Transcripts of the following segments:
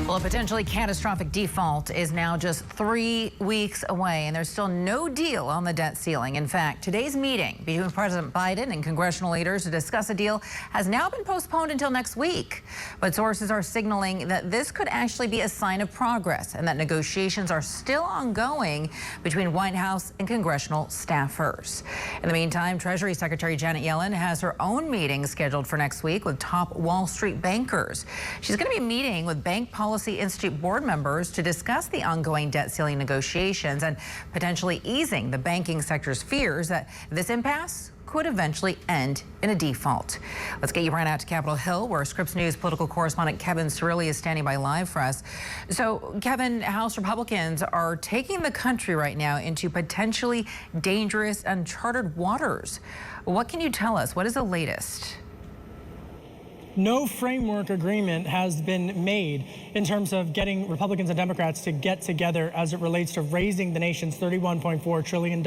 Well, a potentially catastrophic default is now just 3 weeks away, and there's still no deal on the debt ceiling. In fact, today's meeting between President Biden and congressional leaders to discuss a deal has now been postponed until next week. But sources are signaling that this could actually be a sign of progress and that negotiations are still ongoing between White House and congressional staffers. In the meantime, Treasury Secretary Janet Yellen has her own meeting scheduled for next week with top Wall Street bankers. She's going to be meeting with Bank Policy Institute board members to discuss the ongoing debt ceiling negotiations and potentially easing the banking sector's fears that this impasse could eventually end in a default. Let's get you right out to Capitol Hill, where Scripps News political correspondent Kevin Cirilli is standing by live for us. So, Kevin, House Republicans are taking the country right now into potentially dangerous, uncharted waters. What can you tell us? What is the latest? No framework agreement has been made in terms of getting Republicans and Democrats to get together as it relates to raising the nation's $31.4 trillion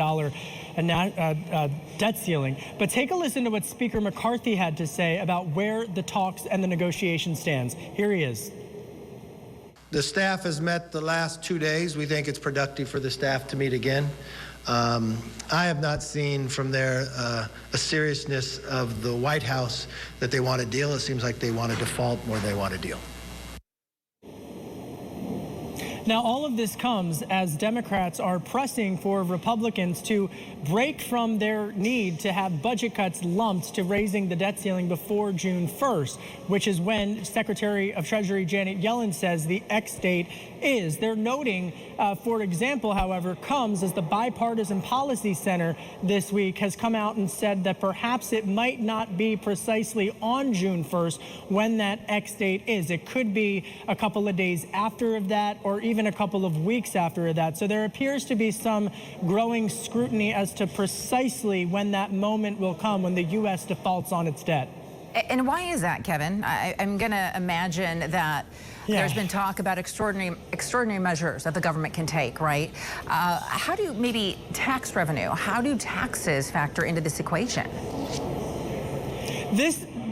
debt ceiling. But take a listen to what Speaker McCarthy had to say about where the talks and the negotiation stands. Here he is. The staff has met the last 2 days. We think it's productive for the staff to meet again. I have not seen from there a seriousness of the White House that they want a deal. It seems like they want a default more than they want a deal. Now, all of this comes as Democrats are pressing for Republicans to break from their need to have budget cuts lumped to raising the debt ceiling before June 1st, which is when Secretary of Treasury Janet Yellen says the X date is. They're noting, for example, however, comes as the Bipartisan Policy Center this week has come out and said that perhaps it might not be precisely on June 1st when that X date is. It could be a couple of days after that, or even a couple of weeks after that. So there appears to be some growing scrutiny as to precisely when that moment will come when the U.S. defaults on its debt. And why is that, Kevin? I'm going to imagine that there's been talk about extraordinary measures that the government can take, right? How do maybe tax revenue, how do taxes factor into this equation?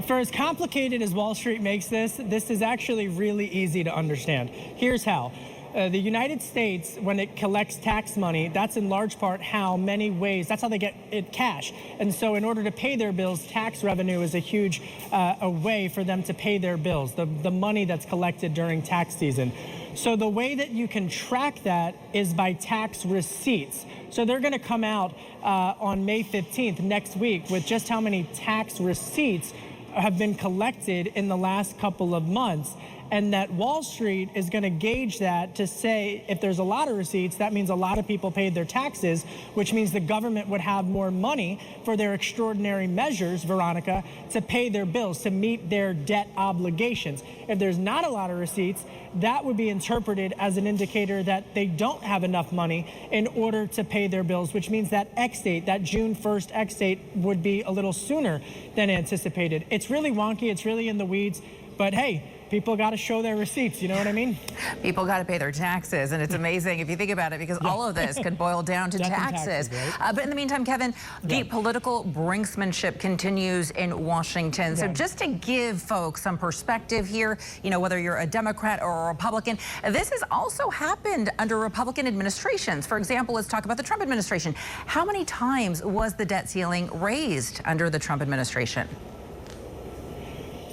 For as complicated as Wall Street makes this is actually really easy to understand. Here's how. The United States, when it collects tax money, that's in large part that's how they get it cash. And so in order to pay their bills, tax revenue is a huge a way for them to pay their bills, the money that's collected during tax season. So the way that you can track that is by tax receipts. So they're going to come out on May 15th next week with just how many tax receipts have been collected in the last couple of months. And that Wall Street is going to gauge that to say if there's a lot of receipts, that means a lot of people paid their taxes, which means the government would have more money for their extraordinary measures, Veronica, to pay their bills, to meet their debt obligations. If there's not a lot of receipts, that would be interpreted as an indicator that they don't have enough money in order to pay their bills, which means that X date, that June 1st X date, would be a little sooner than anticipated. It's really wonky. It's really in the weeds. But hey, people got to show their receipts, you know what I mean? People got to pay their taxes, and it's amazing if you think about it, because all of this could boil down to taxes. Right? But in the meantime, Kevin, the political brinksmanship continues in Washington. So just to give folks some perspective here, you know, whether you're a Democrat or a Republican, this has also happened under Republican administrations. For example, let's talk about the Trump administration. How many times was the debt ceiling raised under the Trump administration?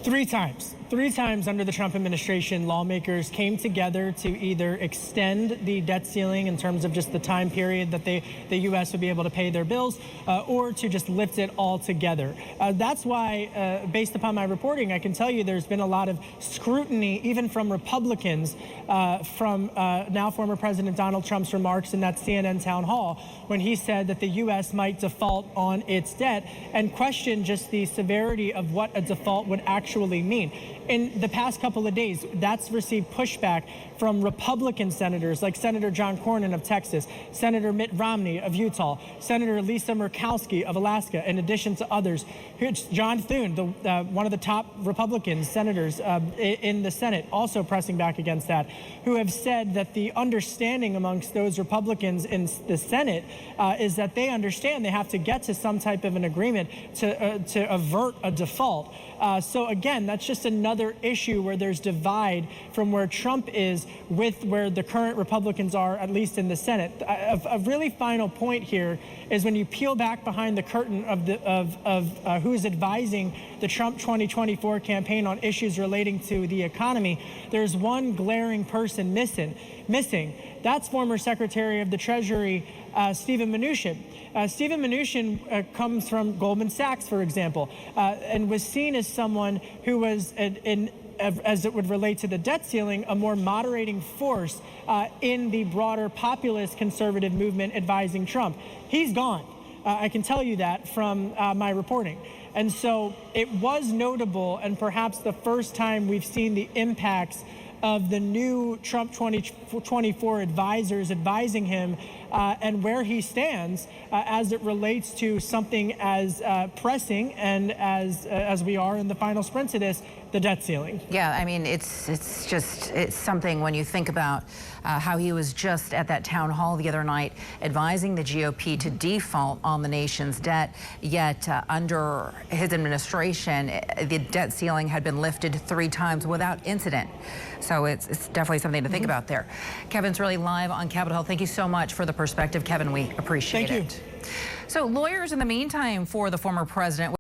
3 times. 3 times under the Trump administration, lawmakers came together to either extend the debt ceiling in terms of just the time period that the U.S. would be able to pay their bills, or to just lift it altogether. That's why, based upon my reporting, I can tell you there's been a lot of scrutiny, even from Republicans, from now former President Donald Trump's remarks in that CNN town hall when he said that the U.S. might default on its debt, and questioned just the severity of what a default would actually mean. In the past couple of days, that's received pushback from Republican senators like Senator John Cornyn of Texas, Senator Mitt Romney of Utah, Senator Lisa Murkowski of Alaska, in addition to others. Here's John Thune, one of the top Republican senators in the Senate, also pressing back against that, who have said that the understanding amongst those Republicans in the Senate is that they understand they have to get to some type of an agreement to avert a default. So again, that's just another another issue where there's divide from where Trump is with where the current Republicans are, at least in the Senate. A really final point here is when you peel back behind the curtain of who's advising the Trump 2024 campaign on issues relating to the economy, there's one glaring person missing. That's former Secretary of the Treasury, Steven Mnuchin. Steven Mnuchin comes from Goldman Sachs, for example, and was seen as someone who was, as it would relate to the debt ceiling, a more moderating force in the broader populist conservative movement advising Trump. He's gone. I can tell you that from my reporting. And so it was notable, and perhaps the first time we've seen the impacts of the new Trump 2024 advisors advising him and where he stands as it relates to something as pressing and as we are in the final sprint to this, the debt ceiling. Yeah, I mean, it's something when you think about how he was just at that town hall the other night advising the GOP to default on the nation's debt, yet under his administration, the debt ceiling had been lifted 3 times without incident. So it's definitely something to think about there. Kevin's really live on Capitol Hill. Thank you so much for the perspective, Kevin. We appreciate it. Thank you. So lawyers in the meantime for the former president